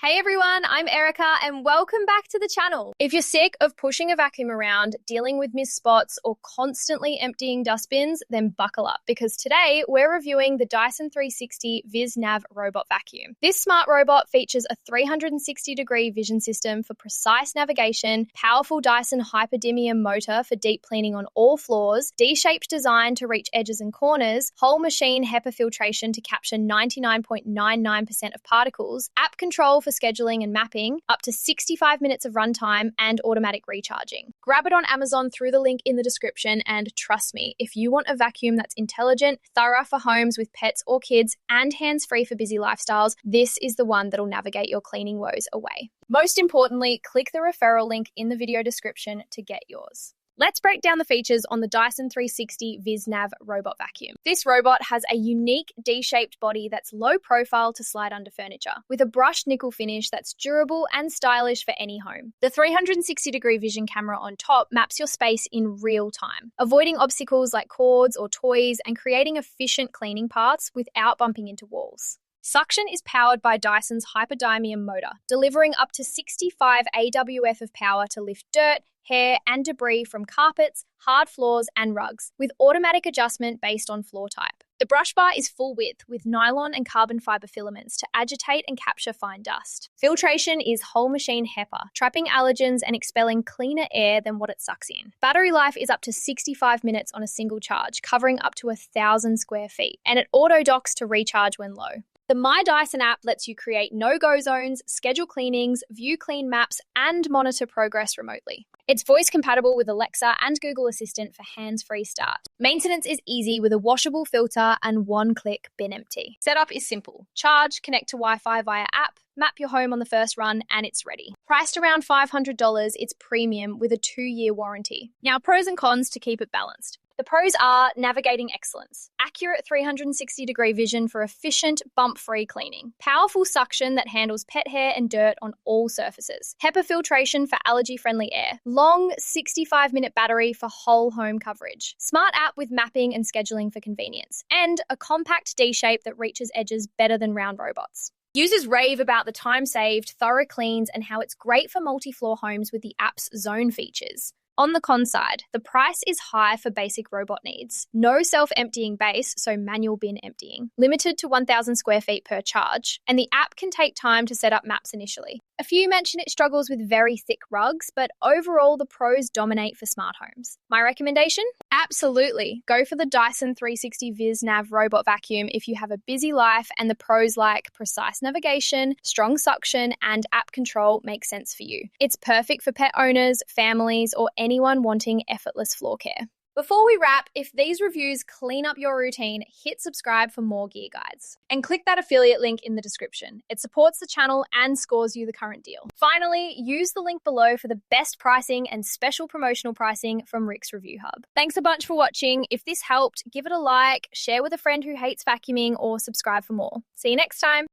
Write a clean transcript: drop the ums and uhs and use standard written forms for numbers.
Hey everyone, I'm Erica and welcome back to the channel. If you're sick of pushing a vacuum around, dealing with missed spots, or constantly emptying dustbins, then buckle up because today we're reviewing the Dyson 360 Vis Nav robot vacuum. This smart robot features a 360-degree vision system for precise navigation, powerful Dyson Hyperdymium motor for deep cleaning on all floors, D-shaped design to reach edges and corners, whole machine HEPA filtration to capture 99.99% of particles, app control for scheduling and mapping, up to 65 minutes of runtime, and automatic recharging. Grab it on Amazon through the link in the description, and trust me, if you want a vacuum that's intelligent, thorough for homes with pets or kids, and hands-free for busy lifestyles, this is the one that'll navigate your cleaning woes away. Most importantly, click the referral link in the video description to get yours. Let's break down the features on the Dyson 360 Vis Nav robot vacuum. This robot has a unique D-shaped body that's low profile to slide under furniture, with a brushed nickel finish that's durable and stylish for any home. The 360-degree vision camera on top maps your space in real time, avoiding obstacles like cords or toys and creating efficient cleaning paths without bumping into walls. Suction is powered by Dyson's Hyperdymium motor, delivering up to 65 AWF of power to lift dirt, hair, and debris from carpets, hard floors, and rugs, with automatic adjustment based on floor type. The brush bar is full width with nylon and carbon fiber filaments to agitate and capture fine dust. Filtration is whole machine HEPA, trapping allergens and expelling cleaner air than what it sucks in. Battery life is up to 65 minutes on a single charge, covering up to 1,000 square feet, and it auto docks to recharge when low. The MyDyson app lets you create no-go zones, schedule cleanings, view clean maps, and monitor progress remotely. It's voice compatible with Alexa and Google Assistant for hands-free start. Maintenance is easy with a washable filter and one-click bin empty. Setup is simple. Charge, connect to Wi-Fi via app, map your home on the first run, and it's ready. Priced around $500, it's premium with a 2-year warranty. Now, pros and cons to keep it balanced. The pros are navigating excellence, accurate 360-degree vision for efficient, bump-free cleaning, powerful suction that handles pet hair and dirt on all surfaces, HEPA filtration for allergy-friendly air, long 65-minute battery for whole home coverage, smart app with mapping and scheduling for convenience, and a compact D-shape that reaches edges better than round robots. Users rave about the time saved, thorough cleans, and how it's great for multi-floor homes with the app's zone features. On the con side, the price is high for basic robot needs. No self-emptying base, so manual bin emptying. Limited to 1,000 square feet per charge. And the app can take time to set up maps initially. A few mention it struggles with very thick rugs, but overall the pros dominate for smart homes. My recommendation? Absolutely. Go for the Dyson 360 Vis Nav robot vacuum if you have a busy life and the pros like precise navigation, strong suction, and app control make sense for you. It's perfect for pet owners, families, or anyone wanting effortless floor care. Before we wrap, if these reviews clean up your routine, hit subscribe for more gear guides. And click that affiliate link in the description. It supports the channel and scores you the current deal. Finally, use the link below for the best pricing and special promotional pricing from Rick's Review Hub. Thanks a bunch for watching. If this helped, give it a like, share with a friend who hates vacuuming, or subscribe for more. See you next time.